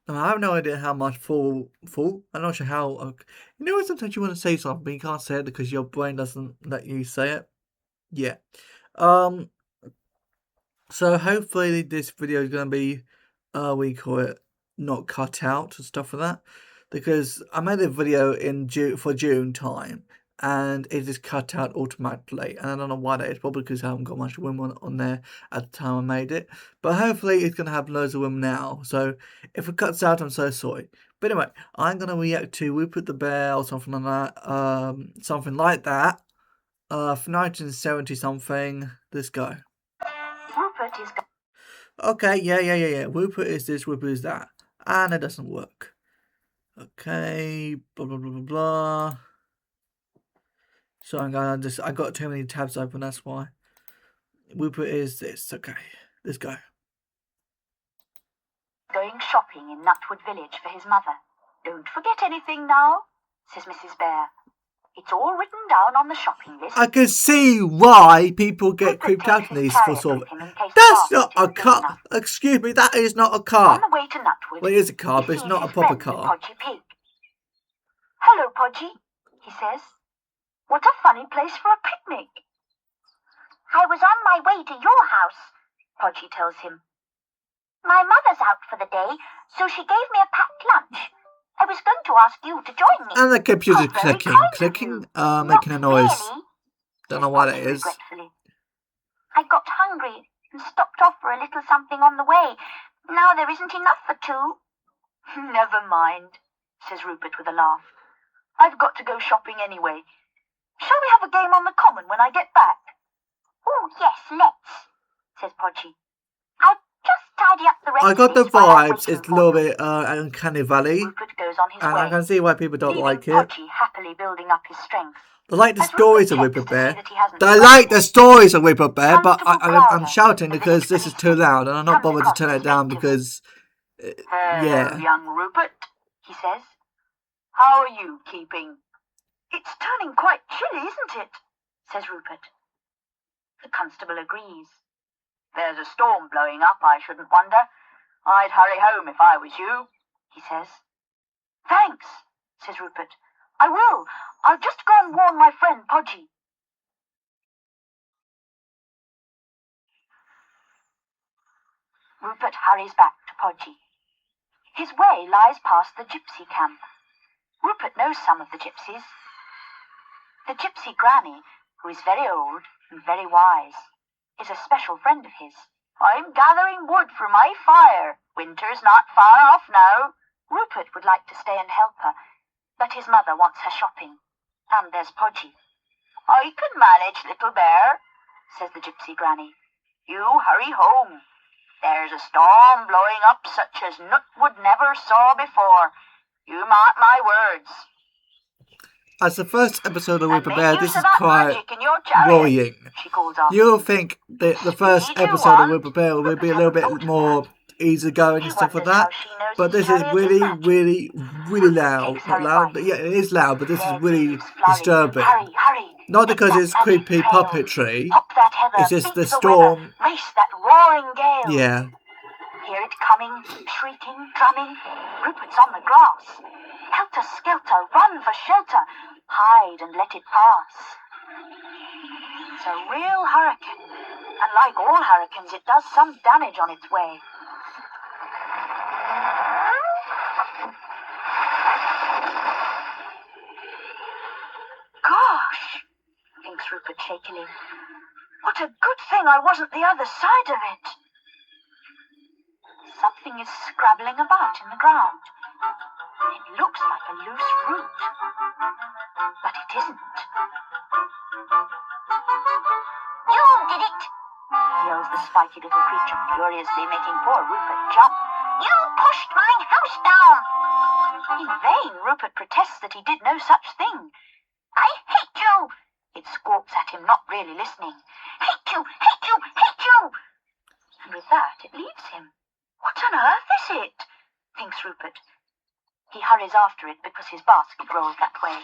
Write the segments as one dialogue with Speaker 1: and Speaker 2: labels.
Speaker 1: Now, I have no idea how much full. I'm not sure how. You know when sometimes you want to say something, but you can't say it because your brain doesn't let you say it. Yeah. Um. So hopefully this video is gonna be, we call it, not cut out and stuff like that, because I made a video in June time, and it is cut out automatically, and I don't know why that is. Probably because I haven't got much women on there at the time I made it. But hopefully it's gonna have loads of women now. So if it cuts out, I'm so sorry. But anyway, I'm gonna react to Rupert the Bear or something like that. Something like that. From 1970 something. Let's go. Rupert is. Okay, yeah. Rupert is this, Rupert is that. And it doesn't work. Okay, blah, blah, blah, blah, blah. So I got too many tabs open, that's why. Rupert is this, okay. Let's go.
Speaker 2: Going shopping in Nutwood Village for his mother. Don't forget anything now, says Mrs. Bear. It's all written down on the shopping list.
Speaker 1: I can see why people get creeped out in these for sort of. That's not a car. Excuse me, that is not a car.
Speaker 2: On the way to Nutwood,
Speaker 1: well, it is a car, but it's not a proper car.
Speaker 2: Podgy Pig. Hello, Podgy, he says. What a funny place for a picnic. I was on my way to your house, Podgy tells him. My mother's out for the day, so she gave me a packed lunch. I was going to ask you to join me.
Speaker 1: And the computer's clicking, making a noise.
Speaker 2: Really,
Speaker 1: don't know what it is.
Speaker 2: I got hungry and stopped off for a little something on the way. Now there isn't enough for two. Never mind, says Rupert with a laugh. I've got to go shopping anyway. Shall we have a game on the common when I get back? Oh, yes, let's, says Podgy. I'll just tidy up the rest.
Speaker 1: I got the vibes. It's a little bit Uncanny Valley.
Speaker 2: Rupert goes on his
Speaker 1: and
Speaker 2: way,
Speaker 1: I can see why people don't like it.
Speaker 2: Podgy happily building up his strength.
Speaker 1: They like the stories of Rupert Bear. They like the stories of Rupert Bear, but I'm shouting because this is too loud, and I'm not bothered to turn it down because, yeah.
Speaker 2: Young Rupert, he says. How are you keeping? It's turning quite chilly, isn't it? Says Rupert. The constable agrees. There's a storm blowing up, I shouldn't wonder. I'd hurry home if I was you, he says. Thanks, says Rupert. I will. I'll just go and warn my friend Podgy. Rupert hurries back to Podgy. His way lies past the gypsy camp. Rupert knows some of the gypsies. The gypsy granny, who is very old and very wise, is a special friend of his. I'm gathering wood for my fire. Winter's not far off now. Rupert would like to stay and help her, but his mother wants her shopping. And there's Podgy. I can manage, little bear, says the gypsy granny. You hurry home. There's a storm blowing up such as Nutwood never saw before. You mark my words.
Speaker 1: As the first episode of Rupert Bear, this is quite worrying. You'll think that the first episode of Rupert Bear will be a little bit more easygoing and stuff like that, but this is really, really, really loud. Not loud, but yeah, it is loud, but this is really disturbing. Not because it's creepy puppetry, it's just the storm. Yeah.
Speaker 2: Hear it coming, shrieking, drumming. Rupert's on the grass. Helter-skelter, run for shelter. Hide and let it pass. It's a real hurricane, and like all hurricanes, it does some damage on its way. Gosh, thinks Rupert shakily. What a good thing I wasn't the other side of it. Something is scrabbling about in the ground. It looks like a loose root, but it isn't. You did it, yells the spiky little creature, furiously making poor Rupert jump. You pushed my house down. In vain, Rupert protests that he did no such thing. I hate you, it squawks at him, not really listening. Hate you, hate you, hate you. And with that, it leaves him. What on earth is it? Thinks Rupert. He hurries after it because his basket rolls that way.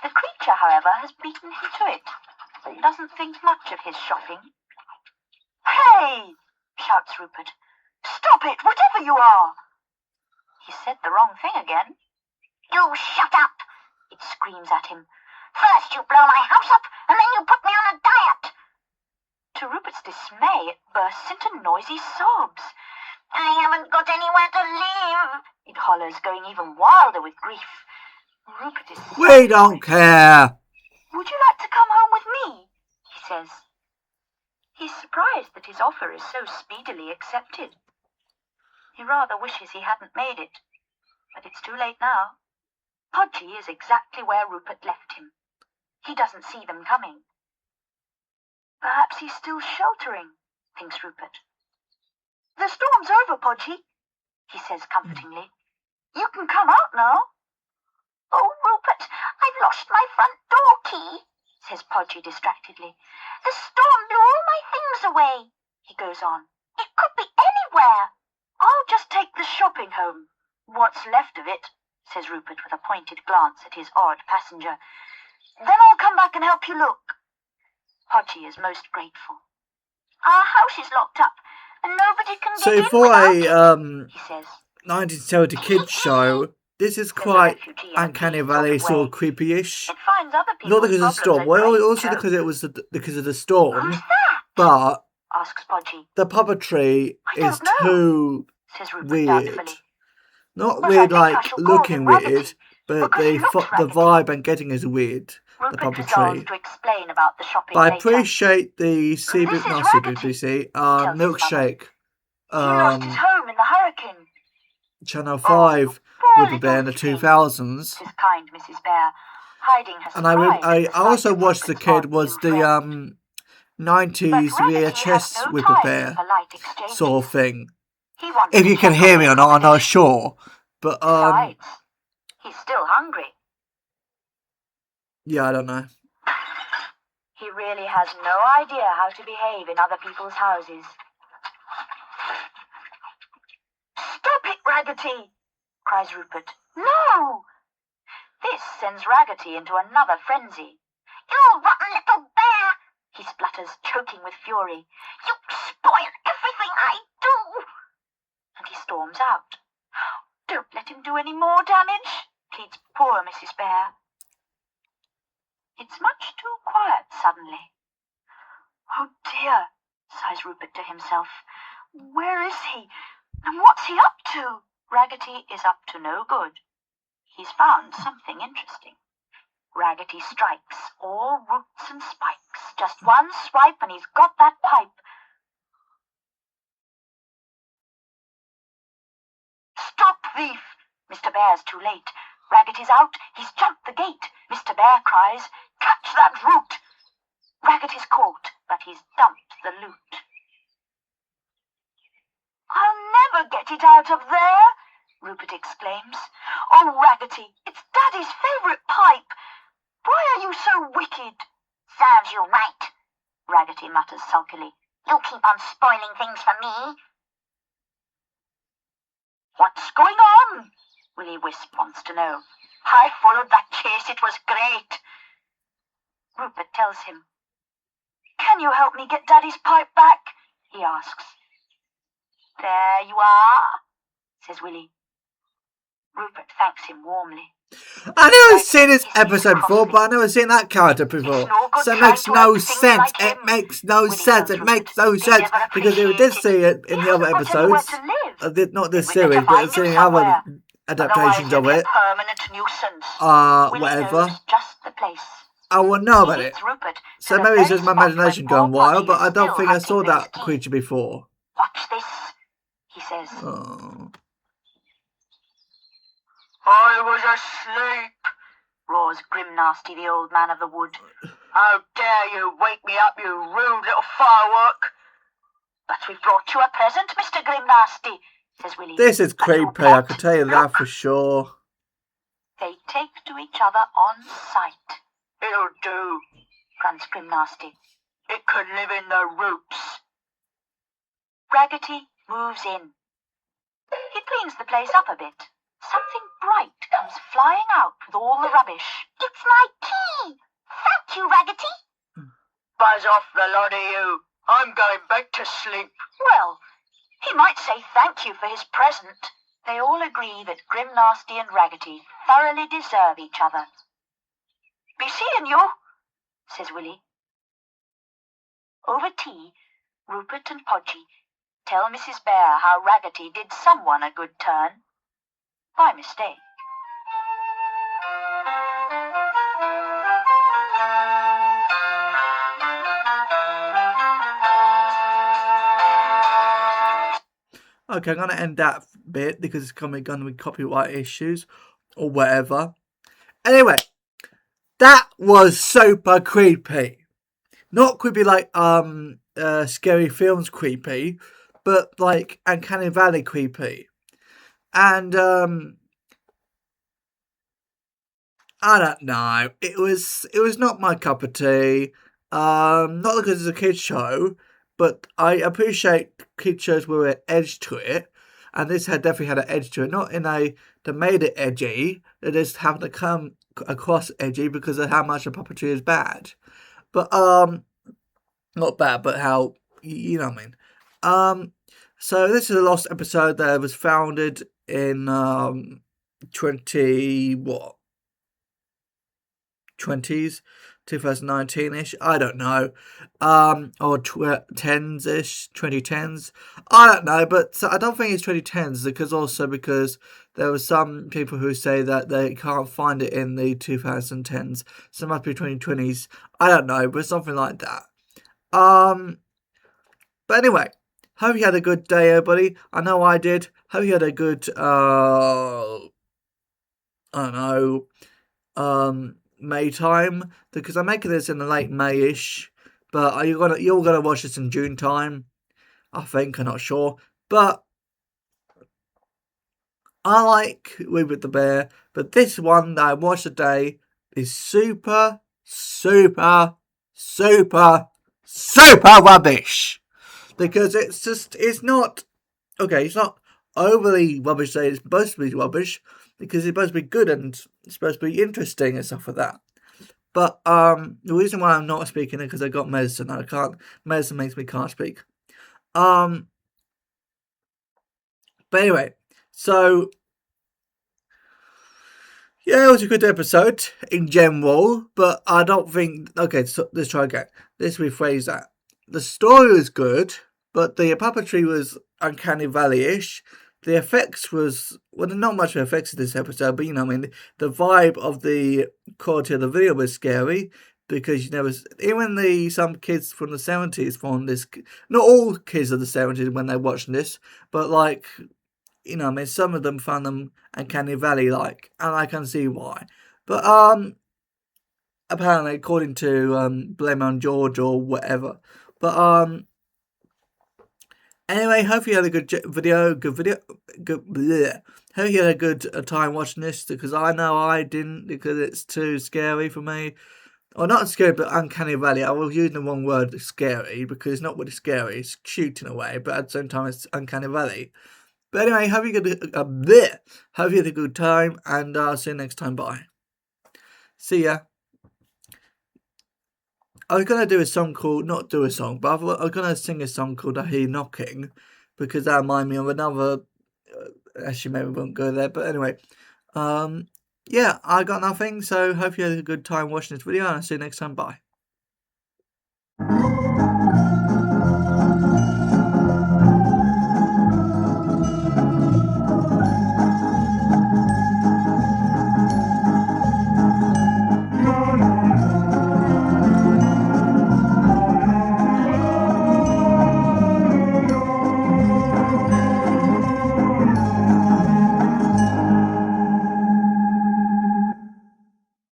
Speaker 2: The nature, however, has beaten him to it. He doesn't think much of his shopping. "Hey!" shouts Rupert. "Stop it, whatever you are!" He said the wrong thing again. "You shut up!" it screams at him. "First you blow my house up, and then you put me on a diet!" To Rupert's dismay, it bursts into noisy sobs. "I haven't got anywhere to live!" it hollers, going even wilder with grief. Rupert is
Speaker 1: We don't care.
Speaker 2: "Would you like to come home with me?" he says. He's surprised that his offer is so speedily accepted. He rather wishes he hadn't made it, but it's too late now. Podgy is exactly where Rupert left him. He doesn't see them coming. Perhaps he's still sheltering, thinks Rupert. "The storm's over, Podgy," he says comfortingly. "You can come out now." "Oh, Rupert, I've lost my front door key," says Podgy distractedly. "The storm blew all my things away," he goes on. "It could be anywhere." "I'll just take the shopping home. What's left of it," says Rupert with a pointed glance at his odd passenger. "Then I'll come back and help you look." Podgy is most grateful. "Our house is locked up, and nobody can get
Speaker 1: So
Speaker 2: in
Speaker 1: for
Speaker 2: without
Speaker 1: a
Speaker 2: it," he says.
Speaker 1: 1970 kids show, this is quite uncanny valley, sort of creepy-ish.
Speaker 2: It finds other
Speaker 1: Not
Speaker 2: people's
Speaker 1: because of the storm.
Speaker 2: problems a
Speaker 1: Well,
Speaker 2: great
Speaker 1: also
Speaker 2: joke.
Speaker 1: because it was because of the storm.
Speaker 2: "Who's that?"
Speaker 1: But
Speaker 2: asks Podgy.
Speaker 1: the puppetry
Speaker 2: "I don't
Speaker 1: is
Speaker 2: know,"
Speaker 1: too
Speaker 2: says Rupert
Speaker 1: weird.
Speaker 2: doubtfully.
Speaker 1: Not
Speaker 2: "But I
Speaker 1: weird
Speaker 2: think I
Speaker 1: like
Speaker 2: shall call
Speaker 1: looking
Speaker 2: him
Speaker 1: weird,
Speaker 2: Raggedy,
Speaker 1: but
Speaker 2: because he looks
Speaker 1: the
Speaker 2: raggedy."
Speaker 1: vibe I'm getting is weird. The
Speaker 2: Rupert resolves
Speaker 1: puppetry.
Speaker 2: to explain about the shopping
Speaker 1: But I
Speaker 2: later.
Speaker 1: appreciate the CB,
Speaker 2: "This is
Speaker 1: not
Speaker 2: Raggedy,"
Speaker 1: CBBC,
Speaker 2: tells his
Speaker 1: milkshake.
Speaker 2: "He lost his home in the hurricane."
Speaker 1: Channel 5
Speaker 2: poor
Speaker 1: with the bear in the
Speaker 2: little thing,
Speaker 1: 2000s.
Speaker 2: says kind Mrs. Bear, hiding her
Speaker 1: And
Speaker 2: surprise
Speaker 1: I
Speaker 2: at the
Speaker 1: also
Speaker 2: sight of
Speaker 1: watched the
Speaker 2: Rupert's
Speaker 1: kid
Speaker 2: odd
Speaker 1: was
Speaker 2: new
Speaker 1: the
Speaker 2: friend.
Speaker 1: 90s
Speaker 2: But Raggedy has
Speaker 1: VHS
Speaker 2: no
Speaker 1: with
Speaker 2: time
Speaker 1: the
Speaker 2: for
Speaker 1: bear
Speaker 2: polite exchanges.
Speaker 1: sort of thing.
Speaker 2: He wants
Speaker 1: If
Speaker 2: to
Speaker 1: you can
Speaker 2: check
Speaker 1: hear
Speaker 2: on
Speaker 1: me
Speaker 2: the
Speaker 1: or not, I'm not
Speaker 2: accommodation.
Speaker 1: sure. But
Speaker 2: Besides, he's still hungry.
Speaker 1: yeah, I don't know.
Speaker 2: He really has no idea how to behave in other people's houses. "Stop it, Raggedy!" cries Rupert. "No!" This sends Raggedy into another frenzy. "You rotten little bear!" he splutters, choking with fury. "You spoil everything I do!" And he storms out. "Don't let him do any more damage," pleads poor Mrs. Bear. It's much too quiet suddenly. "Oh dear," sighs Rupert to himself. "Where is he? And what's he up to?" Raggedy is up to no good. He's found something interesting. Raggedy strikes, all roots and spikes. Just one swipe and he's got that pipe. "Stop, thief!" Mr. Bear's too late. Raggedy's out. He's jumped the gate. Mr. Bear cries, "Catch that root!" Raggedy's caught, but he's dumped the loot. "I'll never get it out of there!" Rupert exclaims. "Oh, Raggedy, it's Daddy's favourite pipe! Why are you so wicked?" "Serves you right," Raggedy mutters sulkily. "You keep on spoiling things for me." "What's going on?" Willie Wisp wants to know. "I followed that chase, it was great." Rupert tells him. "Can you help me get Daddy's pipe back?" he asks. "There you are," says Willie. Rupert thanks him warmly.
Speaker 1: I never seen this episode before, but I've never seen that character before. So it makes no sense. It makes no sense. It makes no sense. Because if we did see it in the other episodes, not this series, but seeing other adaptations of it, whatever, I will know about it. So maybe it's just my imagination going wild, but I don't think I saw that creature before.
Speaker 2: "Watch this," he says.
Speaker 1: Oh.
Speaker 2: "I was asleep," roars Grim Nasty, the old man of the wood. "How dare you wake me up, you rude little firework!" "But we've brought you a present, Mr. Grim Nasty," says Willie.
Speaker 1: This is creepy, I can tell you that for sure.
Speaker 2: They take to each other on sight. "It'll do," grunts Grim Nasty. "It could live in the roots." Raggedy moves in. He cleans the place up a bit. Something bright comes flying out with all the rubbish. "It's my key!" you, Raggedy?
Speaker 3: Buzz off, the lot of you. I'm going back to sleep.
Speaker 2: Well, he might say thank you for his present. They all agree that Grim Nasty and Raggedy thoroughly deserve each other. Be seeing you, says Willie. Over tea, Rupert and Podgy tell Mrs. Bear how Raggedy did someone a good turn. By mistake.
Speaker 1: Okay, I'm going to end that bit because it's going to be copyright issues or whatever. Anyway, that was super creepy. Not creepy like Scary Films creepy, but like Uncanny Valley creepy. And I don't know. It was not my cup of tea. Not because it's a kids show, but I appreciate kids shows with an edge to it, and this had definitely had an edge to it. Not in a that made it edgy. It just happened to come across edgy because of how much the puppetry is bad. But not bad, but how you know what I mean. So this is a lost episode that was founded in 20s, 2019-ish, I don't know, or 10s-ish, 2010s, I don't know, but I don't think it's 2010s, because there were some people who say that they can't find it in the 2010s, so it must be 2020s, I don't know, but something like that. But anyway, hope you had a good day, everybody. I know I did. Hope you had a good, I don't know, May time, because I'm making this in the late May-ish, but you're gonna watch this in June time, I think. I'm not sure, but I like Rupert the Bear, but this one that I watched today is super, super, super, super rubbish, because it's not overly rubbish. Say it's supposed to be rubbish because it's supposed to be good and it's supposed to be interesting and stuff like that. But the reason why I'm not speaking is because I got medicine. Medicine makes me can't speak. But anyway, so yeah, it was a good episode in general, but I don't think. Okay, so let's try again. Let's rephrase that. The story was good, but the puppetry was Uncanny Valley-ish. The effects was not much of effects in this episode, but the vibe of the quality of the video was scary because even some kids from the 70s found this. Not all kids of the 70s when they're watching this, but like. Some of them found them Uncanny Valley-like, and I can see why. But apparently, according to Blame on George or whatever. But anyway, hope you had a good video. Bleh. Hope you had a good time watching this, because I know I didn't, because it's too scary for me. Or not scary, but Uncanny Valley. I was using the wrong word, scary, because it's not really scary. It's cute in a way, but at the same time, it's Uncanny Valley. But anyway, hope you had a good time, and see you next time. Bye. See ya. I was gonna do a song called, not do a song, but I was gonna sing a song called "I Hear Knocking," because that reminded me of another. Actually, maybe we won't go there. But anyway, yeah, I got nothing. So hope you had a good time watching this video, and I'll see you next time. Bye.